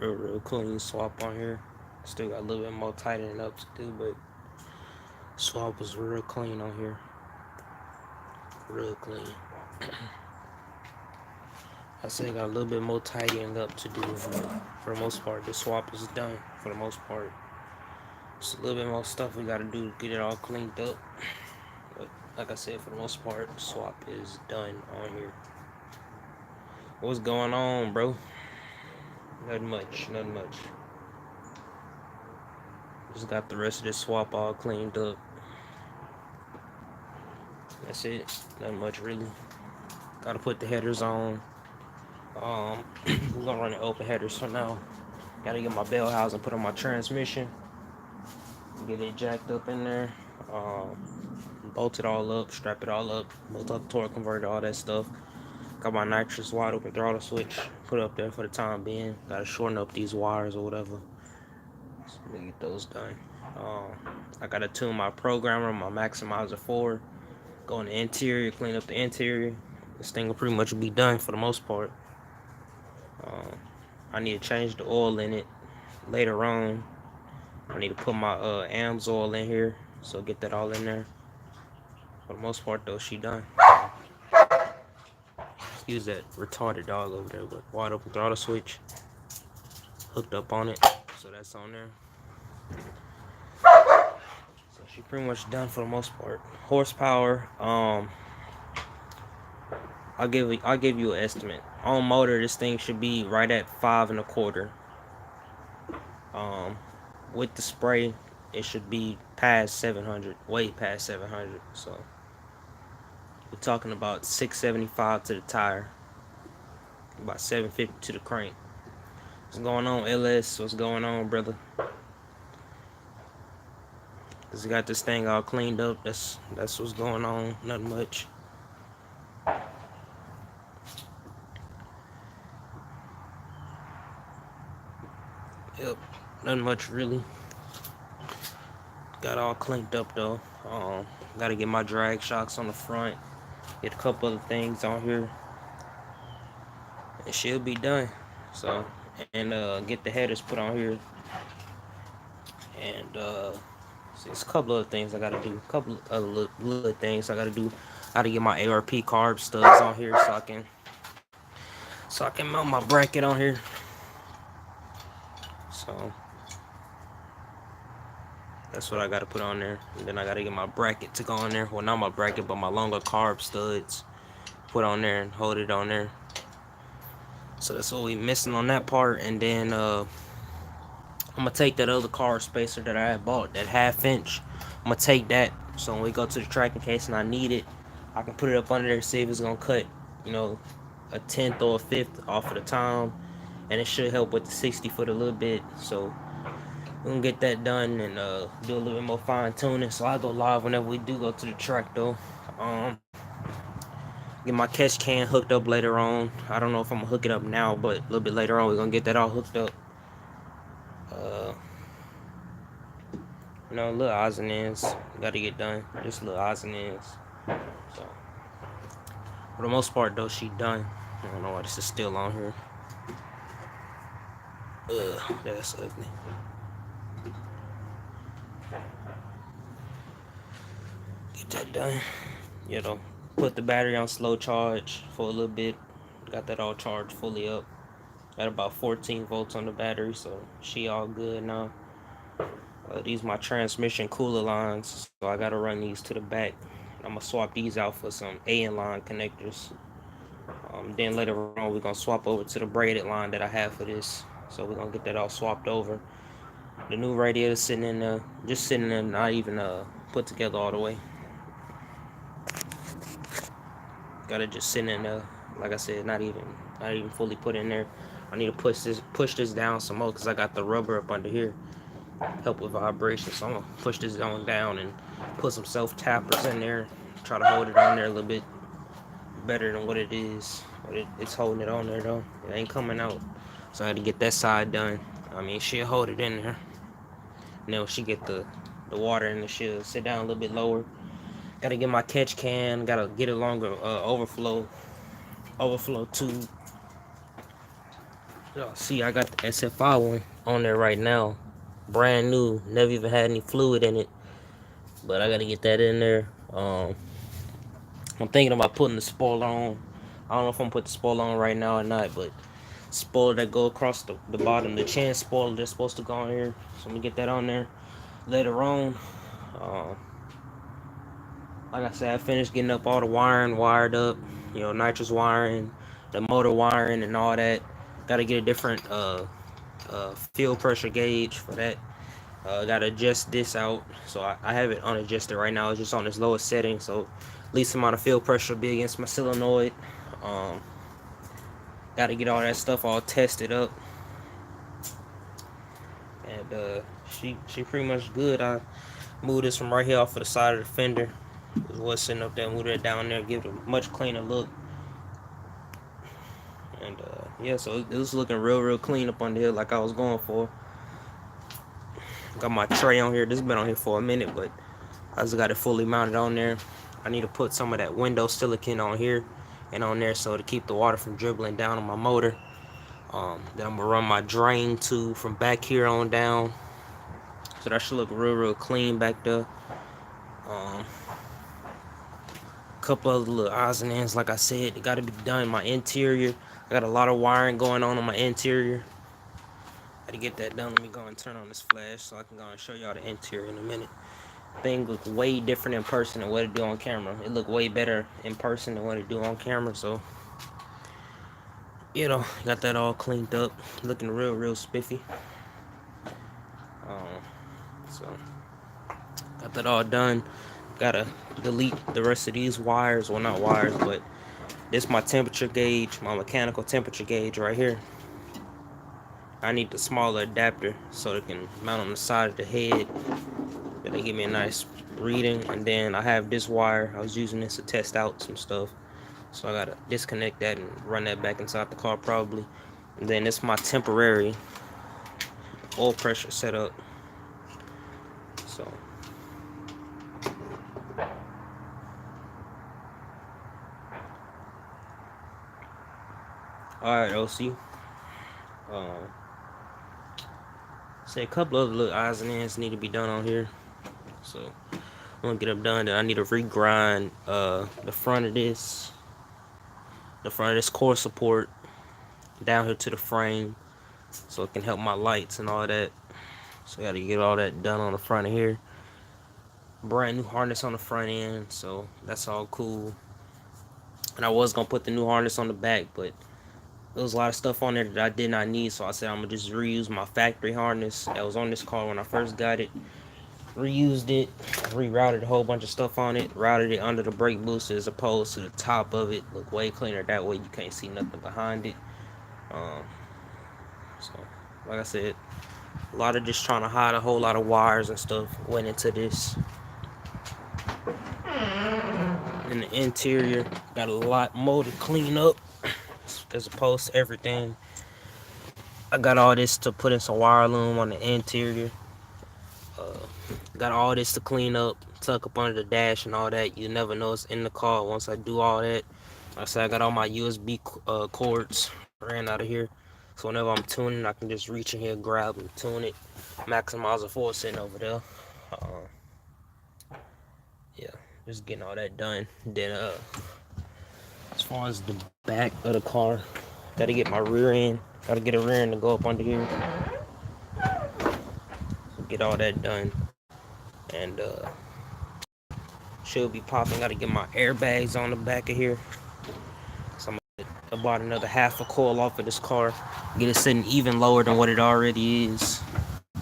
Real clean swap on here. Still got a little bit more tightening up to do, but swap was real clean on here. Real clean. I say got a little bit more tidying up to do, but for the most part, the swap is done. For the most part, just a little bit more stuff we gotta do to get it all cleaned up. But like I said, for the most part, swap is done on here. What's going on, bro? Nothing much, nothing much. Just got the rest of this swap all cleaned up. That's it. Nothing much really. Gotta put the headers on. We're gonna run the open headers for now. Gotta get my bell housing put on my transmission. Get it jacked up in there. Bolt it all up, strap it all up, bolt up the torque converter, all that stuff. Got my nitrous wide open throttle switch put up there for the time being. Gotta shorten up these wires or whatever. So let me get those done. I gotta tune my programmer, my maximizer 4. Go in the interior, clean up the interior. This thing will pretty much be done for the most part. I need to change the oil in it later on. I need to put my AMS oil in here, so get that all in there. For the most part though, she done. Excuse that retarded dog over there, but wide open throttle switch hooked up on it, so that's on there. So she pretty much done for the most part. Horsepower, I'll give you an estimate. On motor, this thing should be right at 5.25. With the spray, it should be past 700, way past 700. So we're talking about 675 to the tire, about 750 to the crank. What's going on, LS? What's going on, brother? Cause we got this thing all cleaned up. That's what's going on. Nothing much. Yep, nothing much really. Got all cleaned up though. Gotta get my drag shocks on the front. Get a couple other things on here. It should be done. So, and get the headers put on here. And so it's a couple other things I gotta do. A couple other little things I gotta do. Gotta get my ARP carb studs on here so I can mount my bracket on here. So that's what I gotta put on there. And then I gotta get my bracket to go on there. Well, not my bracket, but my longer carb studs put on there and hold it on there. So that's what we missing on that part. And then I'm gonna take that other carb spacer that I had bought, that 1/2 inch. I'm gonna take that, so when we go to the track in case and I need it, I can put it up under there, see if it's gonna cut, a 1/10 or a 1/5 off of the time, and it should help with the 60 foot a little bit. So we're gonna get that done and do a little bit more fine tuning. So I'll go live whenever we do go to the track though. Get my catch can hooked up later on. I don't know if I'm gonna hook it up now, but a little bit later on we're gonna get that all hooked up. Little odds and ends gotta get done. Just little odds and ends. So for the most part though, she done. I don't know why this is still on here. That's ugly. Get that done. Put the battery on slow charge for a little bit. Got that all charged fully up. Got about 14 volts on the battery, so she all good now. These my transmission cooler lines, so I gotta run these to the back. I'm gonna swap these out for some A-line connectors. Then later on we're gonna swap over to the braided line that I have for this. So we're gonna get that all swapped over. The new radiator sitting in there, just sitting there, not even put together all the way. Gotta just sit in there, like I said, not even fully put in there. I need to push this down some more because I got the rubber up under here, help with vibration. So I'm gonna push this on down and put some self tappers in there. Try to hold it on there a little bit better than what it is. But it's holding it on there though. It ain't coming out. So I had to get that side done. I mean, she'll hold it in there. Now she get the water in the she'll sit down a little bit lower. Gotta get my catch can. Gotta get a longer overflow tube. Y'all see, I got the SFI one on there right now, brand new. Never even had any fluid in it, but I gotta get that in there. I'm thinking about putting the spoiler on. I don't know if I'm gonna put the spoiler on right now or not, but spoiler that go across the bottom, the chin spoiler that's supposed to go on here. So I'm gonna get that on there later on. Uh, like I said, I finished getting up all the wiring wired up, nitrous wiring, the motor wiring, and all that. Got to get a different fuel pressure gauge for that. Got to adjust this out, so I have it unadjusted right now. It's just on its lowest setting, so least amount of fuel pressure will be against my solenoid. Um, got to get all that stuff all tested up, and she pretty much good. I moved this from right here off of the side of the fender. It was sitting up there, moved it down there, give it a much cleaner look. And yeah, so it was looking real clean up on the hill like I was going for. Got my tray on here. This has been on here for a minute, but I just got it fully mounted on there. I need to put some of that window silicone on here and on there so to keep the water from dribbling down on my motor. Then I'm gonna run my drain tube from back here on down, so that should look real clean back there. Couple of little odds and ends, like I said, it got to be done. My interior, I got a lot of wiring going on my interior. Got to get that done. Let me go and turn on this flash so I can go and show y'all the interior in a minute. Thing look way different in person than what it do on camera. It look way better in person than what it do on camera. So, got that all cleaned up, looking real spiffy. So, got that all done. Gotta delete the rest of these wires. Well, not wires, but this is my temperature gauge, my mechanical temperature gauge right here. I need the smaller adapter so it can mount on the side of the head. That'll give me a nice reading. And then I have this wire. I was using this to test out some stuff. So I gotta disconnect that and run that back inside the car probably. And then this is my temporary oil pressure setup. So alright, OC. Say a couple other little odds and ends need to be done on here. So I'm gonna get them done. Then I need to regrind the front of this core support down here to the frame so it can help my lights and all that. So I gotta get all that done on the front of here. Brand new harness on the front end, so that's all cool. And I was gonna put the new harness on the back, but there was a lot of stuff on there that I did not need, so I said I'm gonna just reuse my factory harness that was on this car when I first got it. Reused it, rerouted a whole bunch of stuff on it, routed it under the brake booster as opposed to the top of it. Look way cleaner that way. You can't see nothing behind it. So like I said, a lot of just trying to hide a whole lot of wires and stuff went into this. In the interior, got a lot more to clean up as opposed to everything. I got all this to put in some wire loom on the interior. Got all this to clean up, tuck up under the dash and all that. You never know it's in the car once I do all that. Like I said, I got all my USB cords ran out of here. So whenever I'm tuning, I can just reach in here, grab and tune it. Maximizer 4 sitting over there. Yeah, just getting all that done. Then as far as the back of the car, gotta get my rear end. Gotta get a rear end to go up under here. So get all that done. And should be popping. Gotta get my airbags on the back of here. So I bought another half a coil off of this car. Get it sitting even lower than what it already is.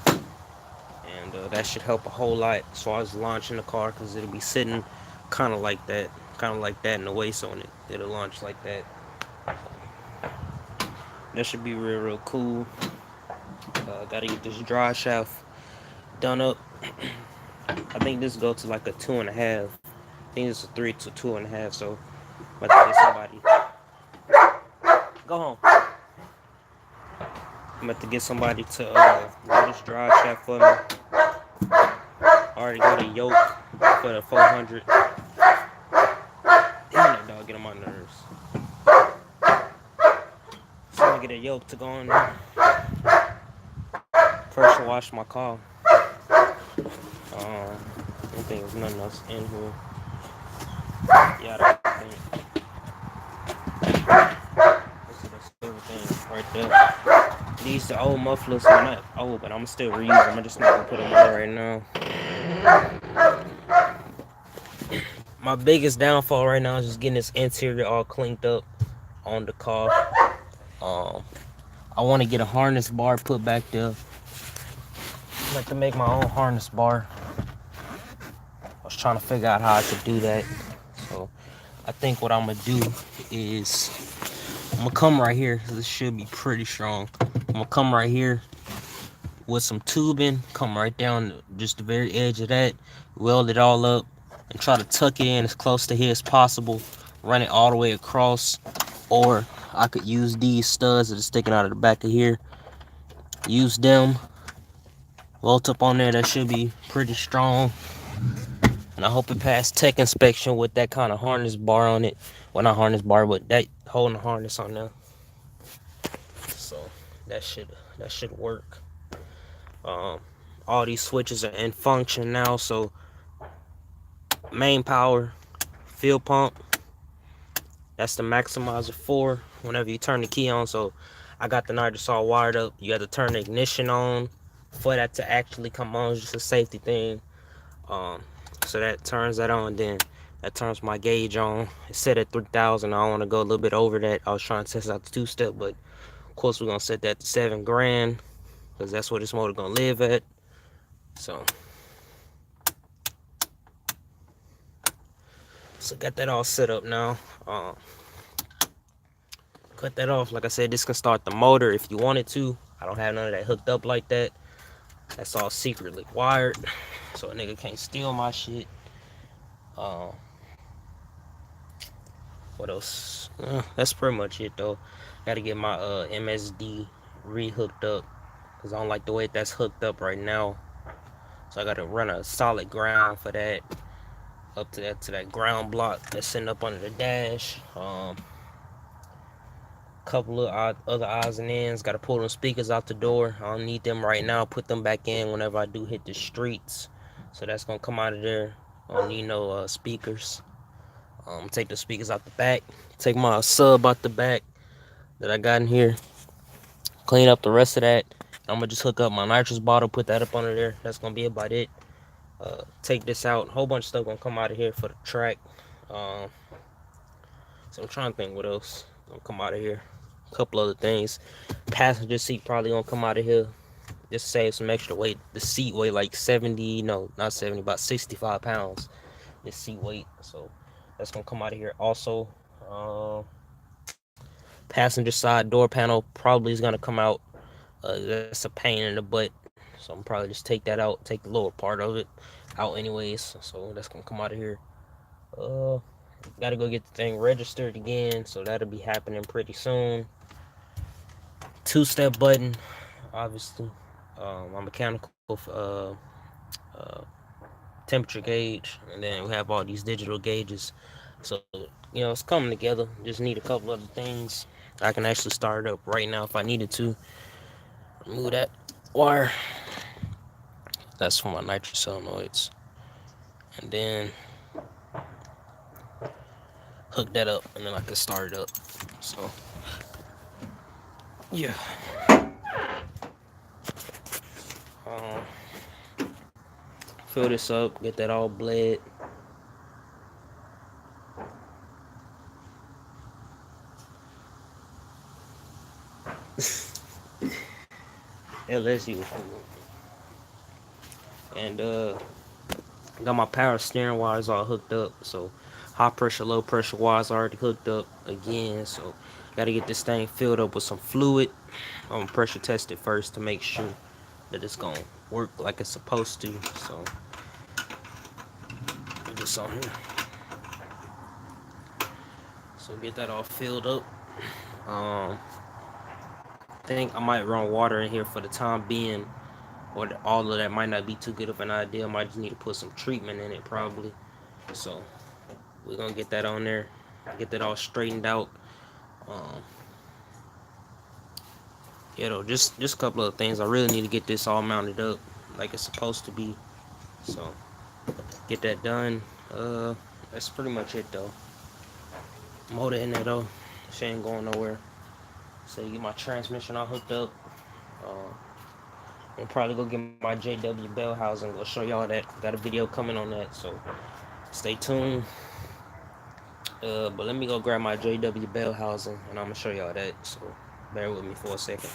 And that should help a whole lot as far as launching the car, because it'll be sitting kind of like that in the way, so it'll launch like that. That should be real cool. Gotta get this drive shaft done up. I think this goes to like a 2.5. I think it's a 3 to 2.5. So I'm about to get somebody. Go home. I'm about to get somebody to do this drive shaft for me. Already got a yoke for the 400. Damn that dog, get on my nerves. So I'm Gotta get a yoke to go on there. Pressure wash my car. I don't think there's nothing else in here. Yeah, I don't think. That's everything right there. These the old mufflers. They're not old, but I'm still reuse them. I'm just not gonna put them on right now. My biggest downfall right now is just getting this interior all cleaned up on the car. I want to get a harness bar put back there. I'd like to make my own harness bar. I was trying to figure out how I could do that. So I think what I'm gonna do is I'm gonna come right here. This should be pretty strong. I'm gonna come right here with some tubing, come right down just the very edge of that, weld it all up, and try to tuck it in as close to here as possible. Run it all the way across, or I could use these studs that are sticking out of the back of here. Use them, weld up on there. That should be pretty strong. And I hope it passed tech inspection with that kind of harness bar on it. Well, not harness bar, but that holding the harness on there. So that should work. All these switches are in function now. So main power, fuel pump. That's the maximizer 4. Whenever you turn the key on, so I got the nitrous all wired up. You have to turn the ignition on for that to actually come on. It's just a safety thing. So that turns that on, then that turns my gauge on. It's set at 3,000. I want to go a little bit over that. I was trying to test out the 2-step, but of course we're gonna set that to $7,000 because that's where this motor gonna live at. So got that all set up now. Cut that off. Like I said, this can start the motor if you wanted to. I don't have none of that hooked up like that. That's all secretly wired, so a nigga can't steal my shit. What else? That's pretty much it though. Gotta get my MSD re-hooked up because I don't like the way that's hooked up right now. So I gotta run a solid ground for that. Up to that ground block that's sitting up under the dash. Couple of other odds and ends. Gotta pull them speakers out the door. I don't need them right now. Put them back in whenever I do hit the streets. So that's gonna come out of there. I don't need no speakers. Take the speakers out the back. Take my sub out the back that I got in here. Clean up the rest of that. I'm gonna just hook up my nitrous bottle. Put that up under there. That's gonna be about it. Take this out. A whole bunch of stuff gonna come out of here for the track. So I'm trying to think what else gonna come out of here. A couple other things. Passenger seat probably gonna come out of here. Just save some extra weight. The seat weigh like 70, no, not 70, about 65 pounds. This seat weight. So that's gonna come out of here also. Passenger side door panel probably is gonna come out. That's a pain in the butt. So I'm probably just take that out, take the lower part of it out anyways. So that's gonna come out of here. Gotta go get the thing registered again, so that'll be happening pretty soon. 2-step button, obviously. My mechanical temperature gauge, and then we have all these digital gauges. So it's coming together. Just need a couple other things. I can actually start it up right now if I needed to. Remove that wire. That's for my nitrous solenoids. And then hook that up, and then I can start it up. So yeah. Fill this up, get that all bled. LSU. And got my power steering wires all hooked up. So high pressure, low pressure wires already hooked up again. So gotta get this thing filled up with some fluid. I'm gonna pressure test it first to make sure that it's gonna work like it's supposed to. So put this on here. So get that all filled up. I think I might run water in here for the time being, or all of that might not be too good of an idea. I might just need to put some treatment in it probably. So we're gonna get that on there, get that all straightened out. Yeah, though, just a couple of things. I really need to get this all mounted up like it's supposed to be. So get that done. That's pretty much it though. Motor in there though. She ain't going nowhere. So get my transmission all hooked up. I'll probably go get my JW Bell housing. Go show y'all that. Got a video coming on that. So stay tuned. But let me go grab my JW Bell housing and I'm gonna show y'all that. So bear with me for a second.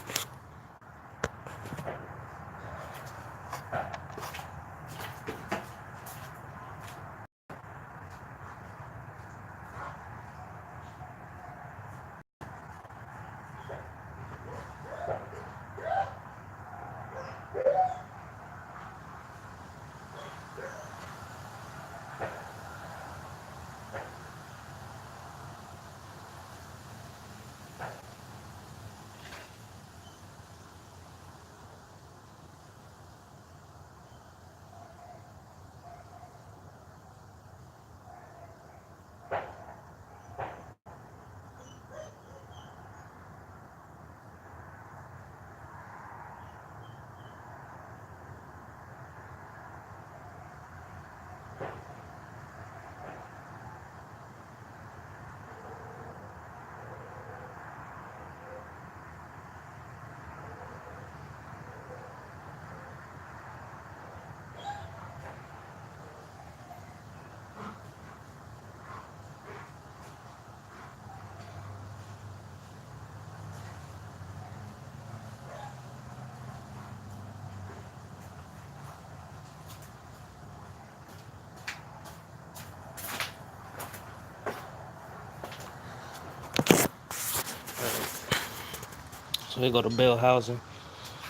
So here go the bell housing.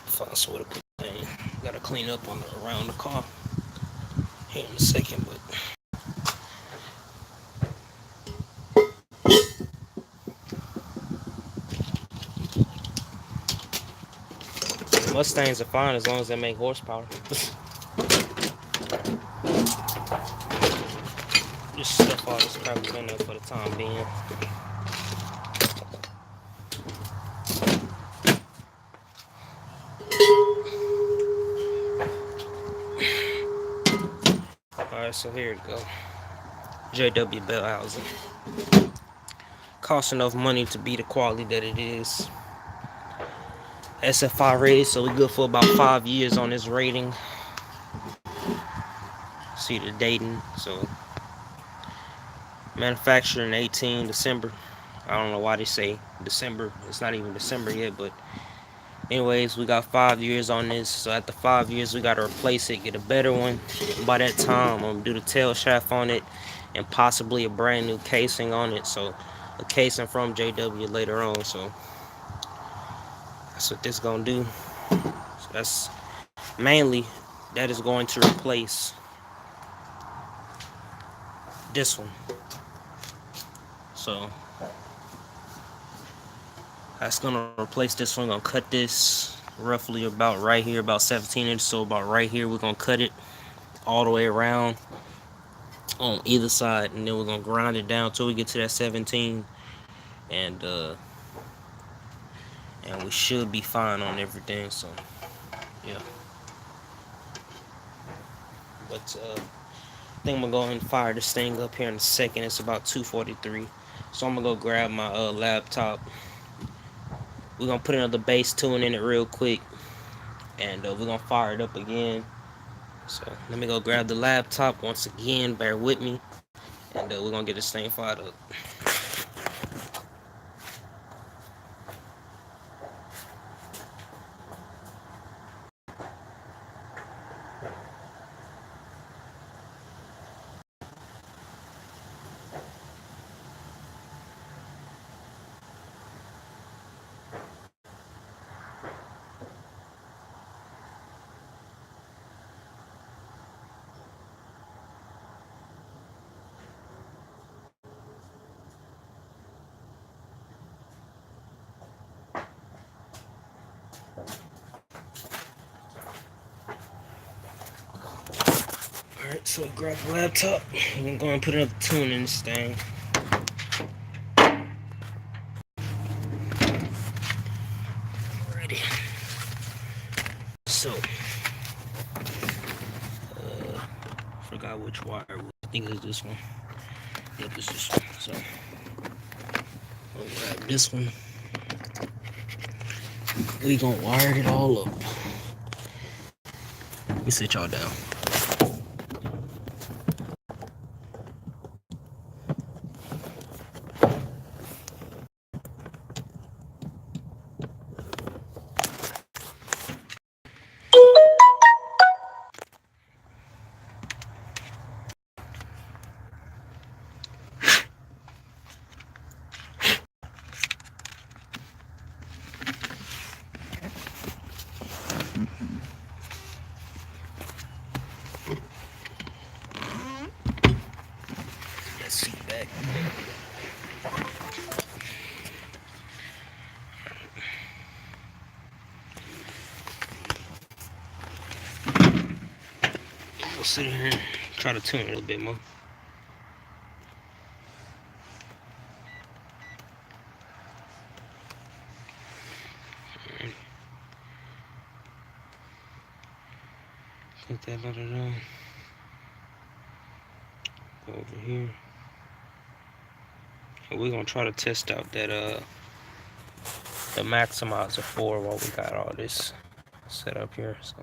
Find somewhere to put the thing. Gotta clean up on around the car here in a second, but Mustangs are fine as long as they make horsepower. Just stuff all this crap in there for the time being. Alright, so here we go. JW Bell housing. Cost enough money to be the quality that it is. SFI rated, so we good for about 5 years on this rating. See the dating, so manufactured in 18 December. I don't know why they say December. It's not even December yet, but anyways, we got 5 years on this. So after 5 years, we gotta replace it, get a better one. By that time, I'm gonna do the tail shaft on it and possibly a brand new casing on it. So a casing from JW later on. So that's what this gonna do. So that's mainly that is going to replace this one. So that's gonna replace this one. Gonna cut this roughly about right here, about 17 inches. So about right here, we're gonna cut it all the way around on either side, and then we're gonna grind it down till we get to that 17, and we should be fine on everything. So yeah, but I think I'm gonna go ahead and fire this thing up here in a second. It's about 2:43, so I'm gonna go grab my laptop. We're gonna put another bass tune in it real quick, and we're gonna fire it up again. So let me go grab the laptop once again. Bear with me, and we're gonna get this thing fired up. Alright, so grab the laptop. I'm gonna go and put another tune in this thing. Alright. Alrighty. So, forgot which wire. I think it's this one. Yep, it's this one. So, I'll grab this one. We gonna wire it all up. Let me sit y'all down. Let's see back. We'll sit here and try to tune it a little bit more. Get that out of there. Go over here. And we're gonna try to test out that the maximizer 4 while we got all this set up here. So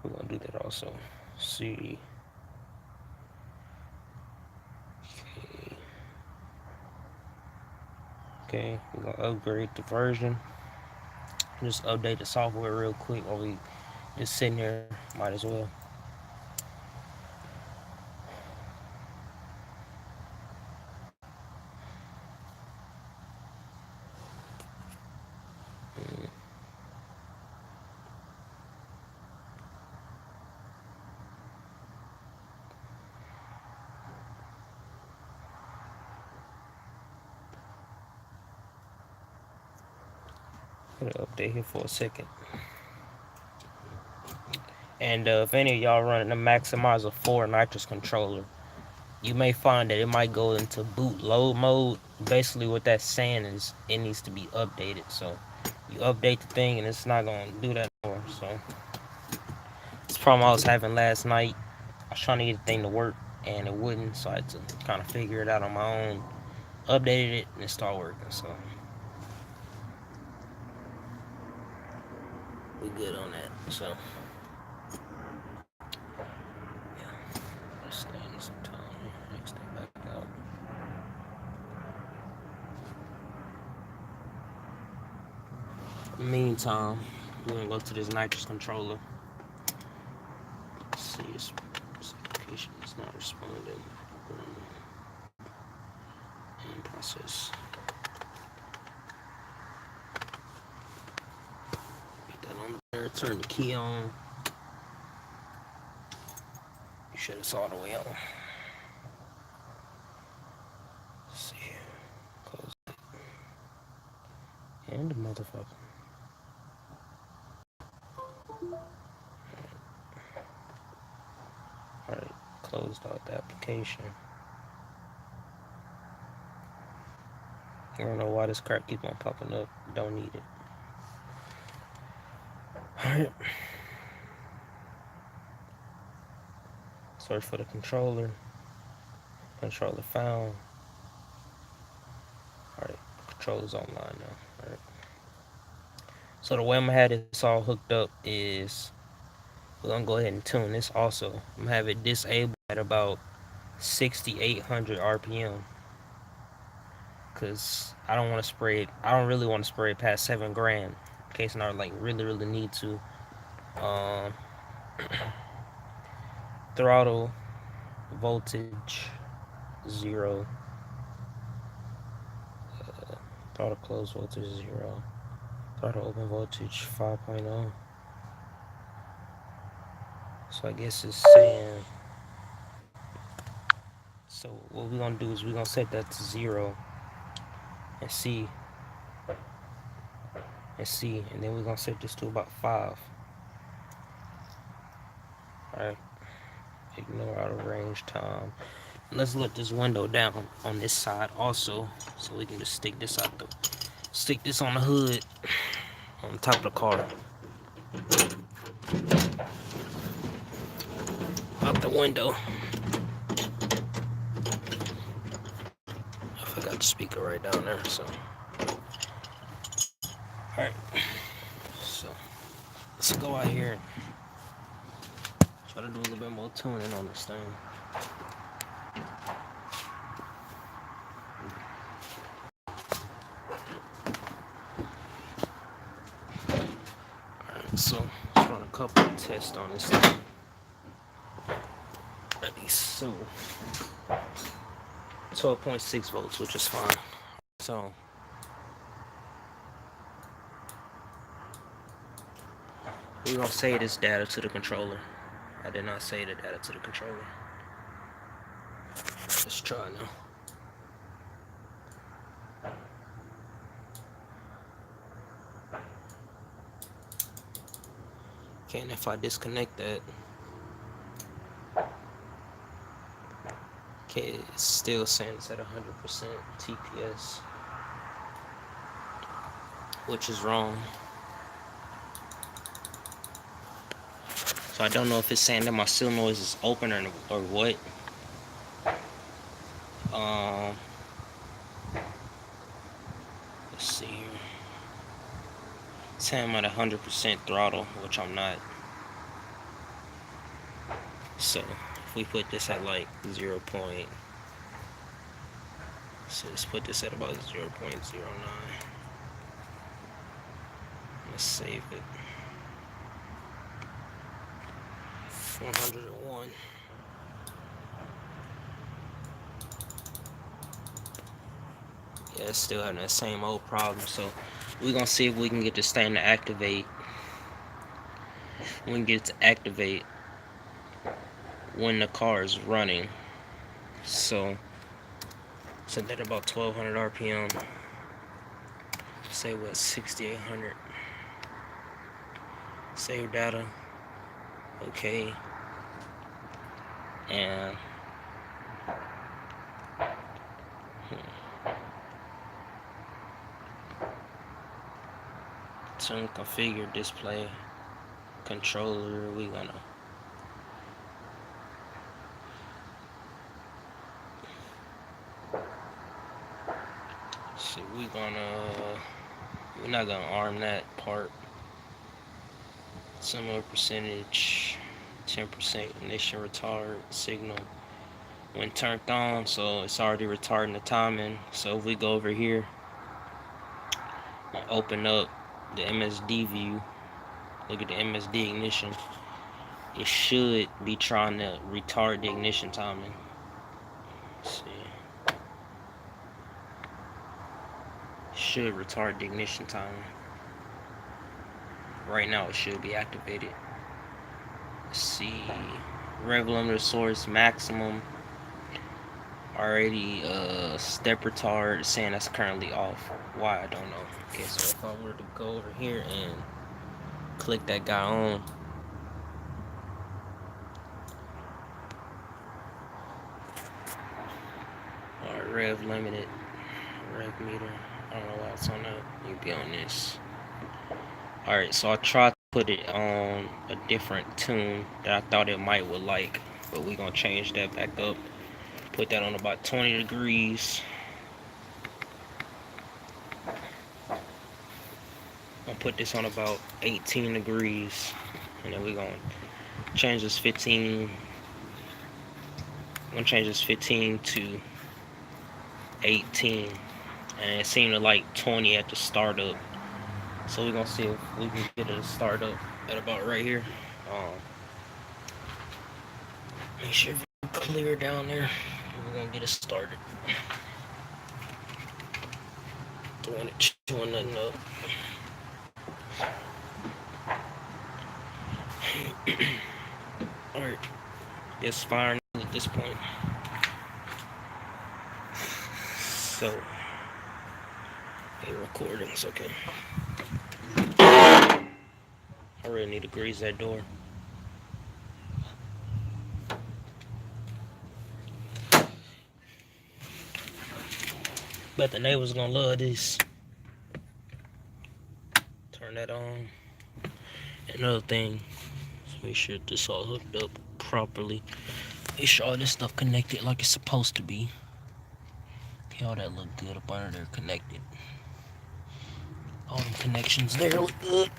we're gonna do that also. See. Okay, we're gonna upgrade the version. Just update the software real quick while we just sitting here. Might as well. Gonna update here for a second. And if any of y'all running the Maximizer 4 nitrous controller, you may find that it might go into boot load mode. Basically what that's saying is it needs to be updated. So you update the thing and it's not gonna do that anymore. So it's the problem I was having last night. I was trying to get the thing to work and it wouldn't, so I had to kind of figure it out on my own. Updated it and it started working. So we good on that. So yeah, let's stay some time. Next thing back out. Meantime, we're gonna go to this nitrous controller. Let's see, this application is not responding. And process. Get that on there. Turn the key on. You should have saw the way on. Let's see. Close it. And the motherfucker. Alright, closed out the application. I don't know why this crap keep on popping up. Don't need it. Alright. Search for the controller. Controller found. Alright, controller's online now. Alright. So the way I'm gonna have this all hooked up is we're gonna go ahead and tune this also. I'm gonna have it disabled at about 6,800 RPM. Cause I don't want to spray it. I don't really want to spray it past 7 grand. In case I like really need to. Throttle voltage 0. Throttle close voltage 0. Throttle open voltage 5.0. So I guess it's saying. So what we're gonna do is we're gonna set that to 0. And see, and then we're gonna set this to about 5. Alright, ignore out of range time. Let's let this window down on this side also, so we can just stick this on the hood on top of the car. Out the window. I forgot the speaker right down there, so. Alright. So, let's go out here and try to do a little bit more tuning on this thing. Alright, so let's run a couple of tests on this thing. Ready, so 12.6 volts, which is fine. So we're gonna save this data to the controller. I did not save the data to the controller. Let's try now. Okay, and if I disconnect that, okay, it's still saying it's at 100% TPS, which is wrong. So I don't know if it's saying that my solenoid is open or what. Let's see here. It's saying I'm at 100% throttle, which I'm not. So if we put this at like 0. So let's put this at about 0.09. Let's save it. 401. Yeah, it's still having that same old problem. So we're gonna see if we can get this thing to activate. We can get it to activate when the car is running. So set that about 1200 RPM. Say what, 6800. Save data. Okay. And tune configure display controller. We gonna see. We're not gonna arm that part. Similar percentage, 10% ignition retard signal when turned on, so it's already retarding the timing. So if we go over here and open up the MSD view, look at the MSD ignition, it should be trying to retard the ignition timing. Let's see. Should retard the ignition timing. Right now it should be activated. Let's see. Rev limiter source maximum. Already step retard saying that's currently off. Why, I don't know. Okay, so if I were to go over here and click that guy on, alright, rev limited, rev meter, I don't know why it's on that. You be on this. Alright, so I tried to put it on a different tune that I thought it might would like, but we're gonna change that back up. Put that on about 20 degrees. I'll put this on about 18 degrees. And then we're gonna change this 15. I'm gonna change this 15 to 18. And it seemed to like 20 at the startup. So we're gonna see if we can get it to start up at about right here. Make sure it's clear down there. We're gonna get it started. Doing nothing up. Alright. It's firing at this point. So, recordings, okay. I really need to grease that door. Bet the neighbors gonna love this. Turn that on. Another thing, make sure this all hooked up properly. Make sure all this stuff connected like it's supposed to be. Okay, all that look good up under there connected. All the connections there look good.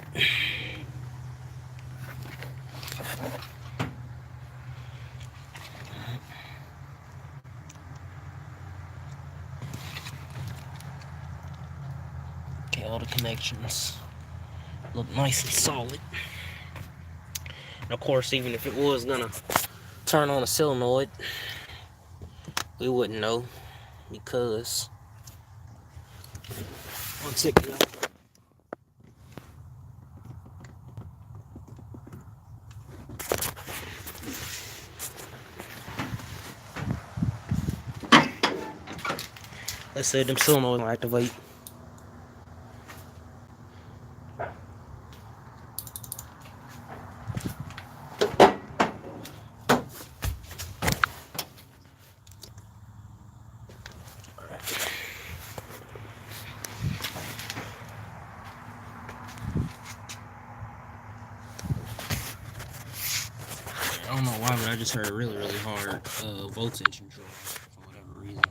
Okay, all the connections look nice and solid. And of course, even if it was gonna turn on a solenoid, we wouldn't know because once it goes. Let's say them solenoids will activate. I don't know why, but I just heard really hard voltage drop for whatever reason.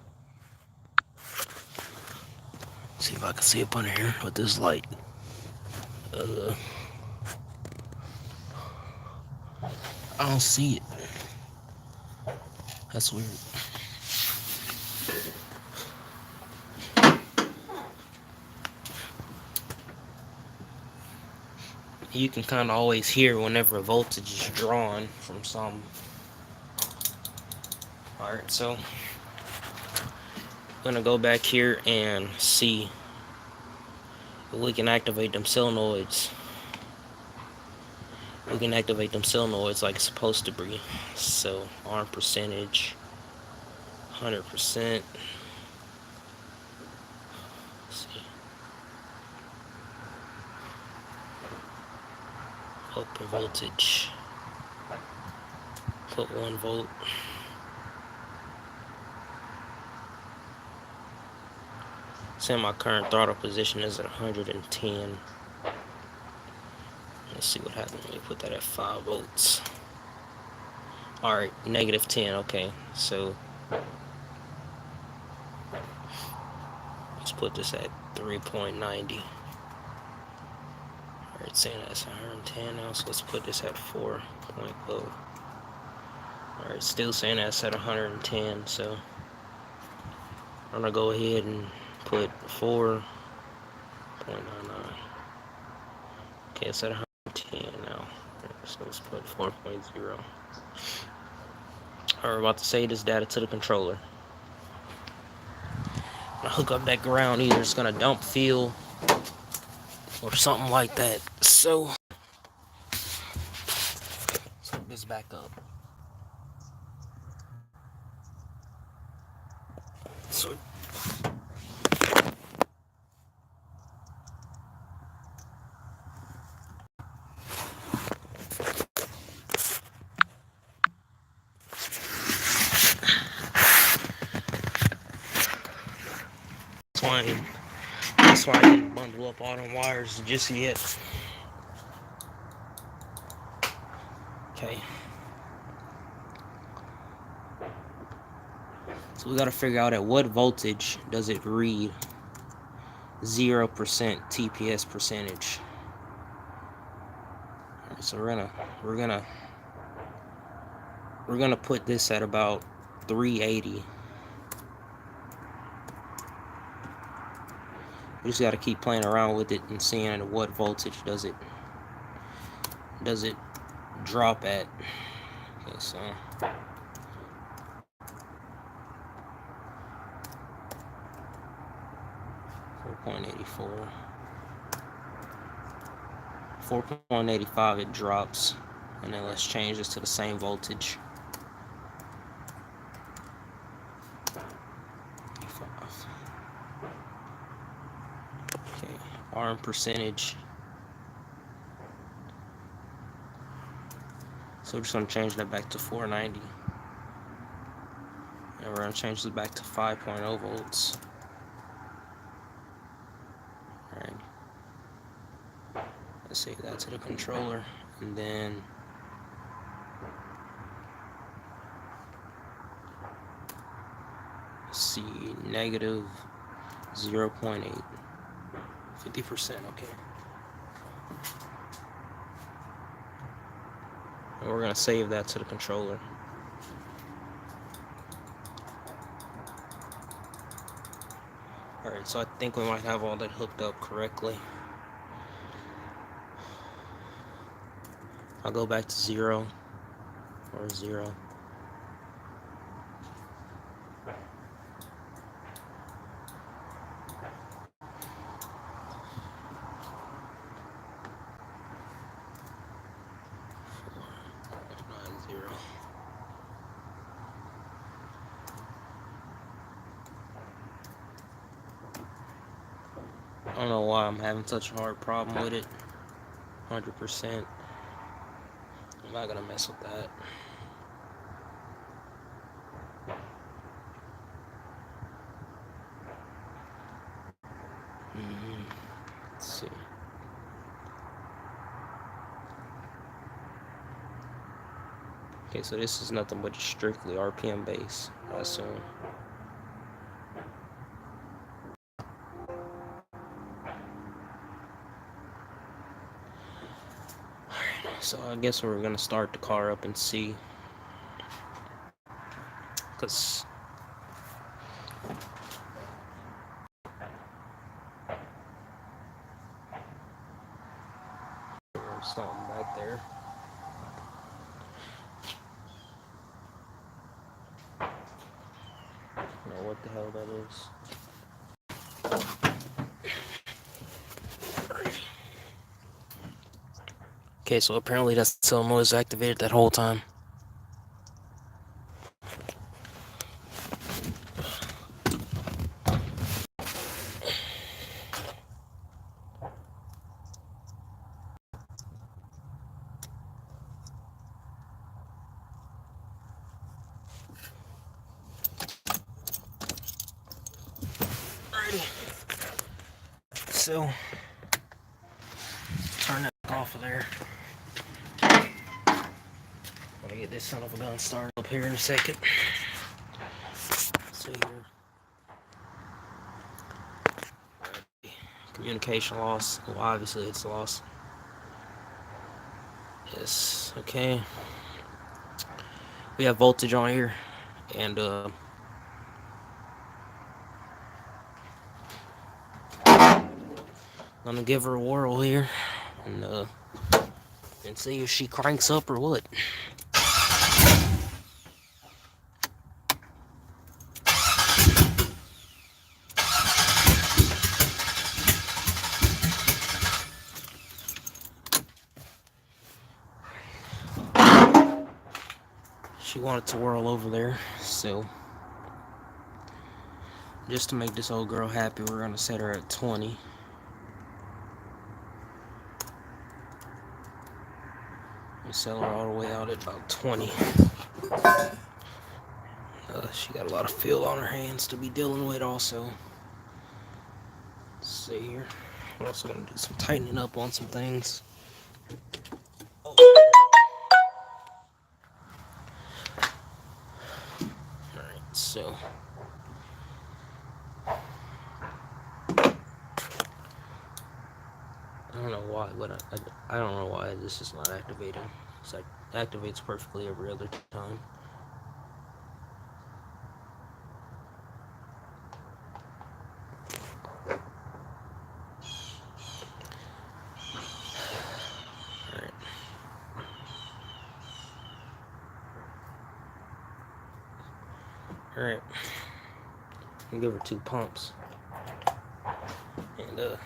See if I can see up under here with this light. I don't see it. That's weird. You can kind of always hear whenever a voltage is drawn from some. Alright, so I'm gonna go back here and see if we can activate them solenoids. We can activate them solenoids like it's supposed to be. So arm percentage 100%. Let's see. Open voltage. Put 1 volt. Say my current throttle position is at 110. Let's see what happens when we put that at 5 volts. Alright, -10, okay. So let's put this at 3.90. Alright, saying that's 110 now, so let's put this at 4.0. Alright, still saying that's at 110, so I'm gonna go ahead and put 4.99. Okay, it's at 110 now. So let's put 4.0. Alright, we're about to save this data to the controller. I hook up that ground, either it's gonna dump fuel or something like that. So let's hook this back up. So that's why I didn't bundle up all them wires just yet. Okay. So we gotta figure out at what voltage does it read 0% TPS percentage. Alright, so we're gonna put this at about 380. We just gotta keep playing around with it and seeing at what voltage does it drop at. Okay, so 4.84. 4.85 it drops. And then let's change this to the same voltage. 85. Okay, arm percentage. So we're just going to change that back to 490. And we're going to change this back to 5.0 volts. Alright. Let's save that to the controller, and then let's see, negative 0.8, 50%, okay. And we're gonna save that to the controller. Alright, so I think we might have all that hooked up correctly. I'll go back to 0 or 0. I don't know why I'm having such a hard problem with it. 100%. I'm not gonna mess with that. Let's see. Okay, so this is nothing but strictly RPM base, I assume. So I guess we're gonna start the car up and see, cause there's something back there. I don't know what the hell that is. Okay, so apparently that solenoid was activated that whole time. So, turn that off of there. I'm gonna get this son of a gun started up here in a second. Let's see here. Communication loss. Well, obviously it's lost. Yes, okay. We have voltage on here, and I'm gonna give her a whirl here, and see if she cranks up or what. She wanted to whirl over there, so just to make this old girl happy, we're gonna set her at 20. And sell her all the way out at about 20. She got a lot of feel on her hands to be dealing with also. Let's see here. We're also gonna do some tightening up on some things. Alright, so I don't know why, but I don't know why this is not activating. It's like activates perfectly every other time. Alright. Alright. I'll give her 2 pumps. And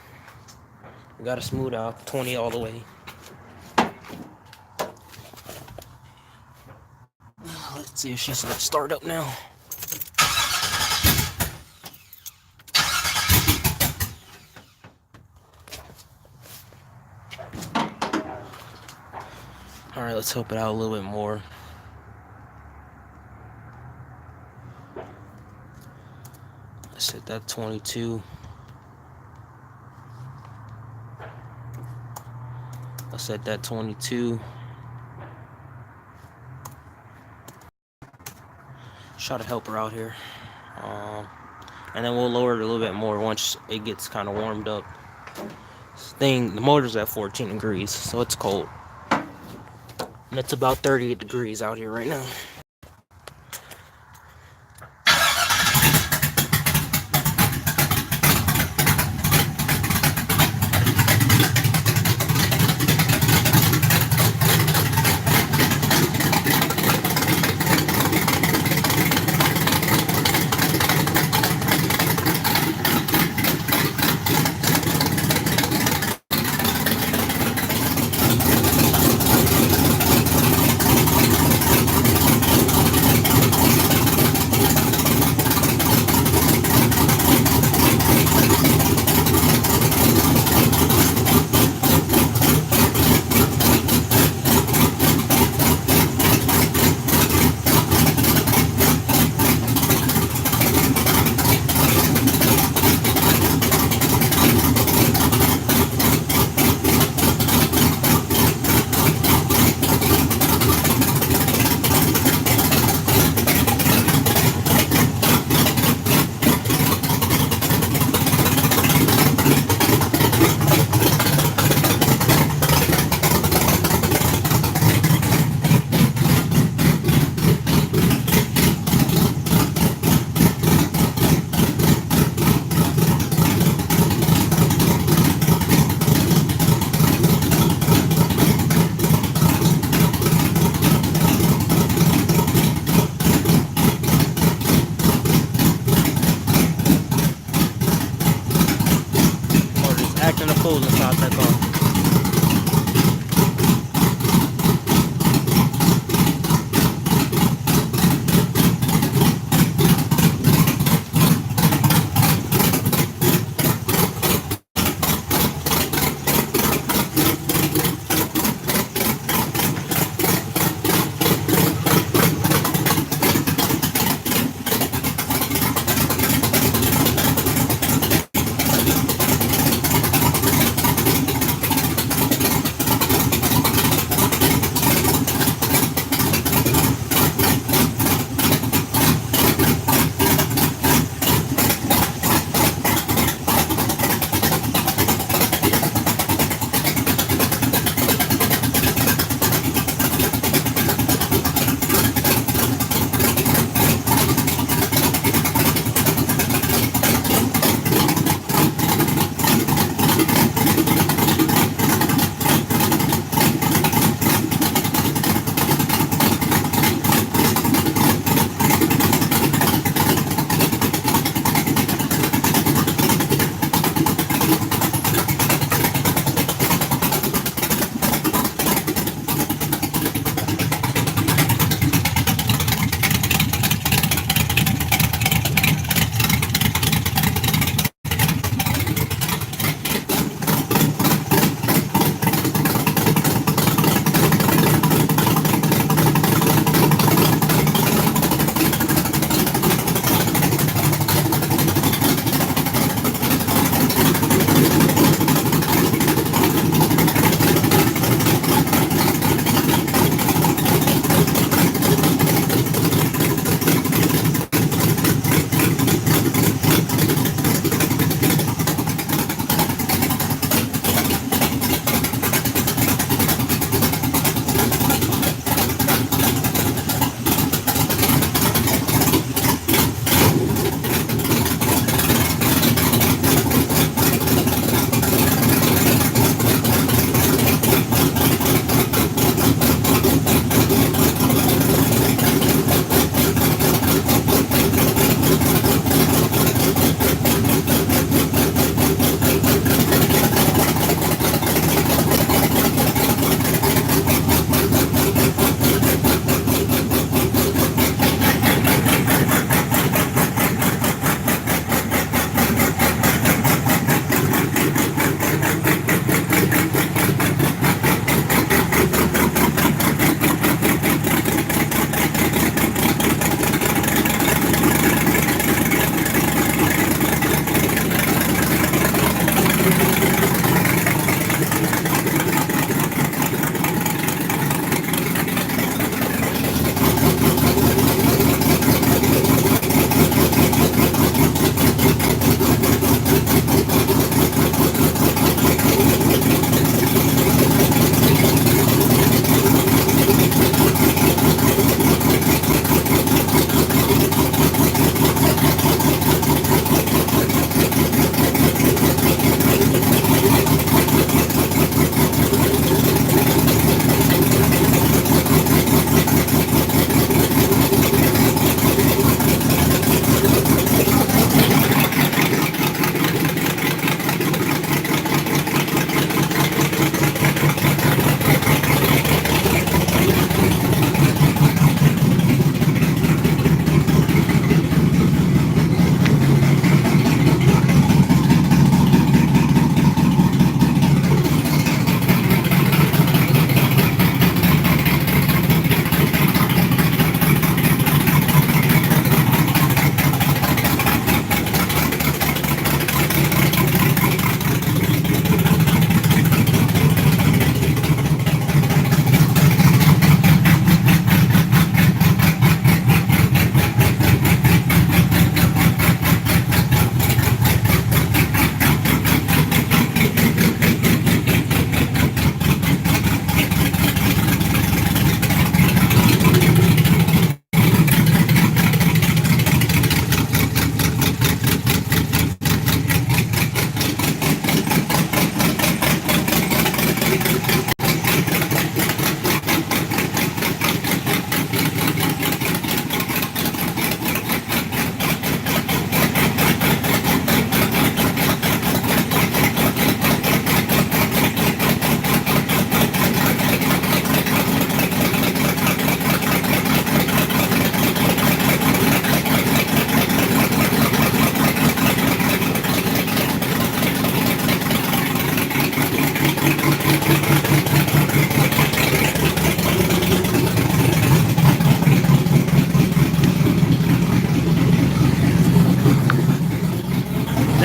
we gotta smooth out 20 all the way. Let's see if she's gonna start up now. Alright, let's help it out a little bit more. Let's hit that 22. I set that 22. Try to help her out here. And then we'll lower it a little bit more once it gets kind of warmed up. The motor's at 14 degrees, so it's cold. And it's about 38 degrees out here right now.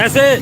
That's it.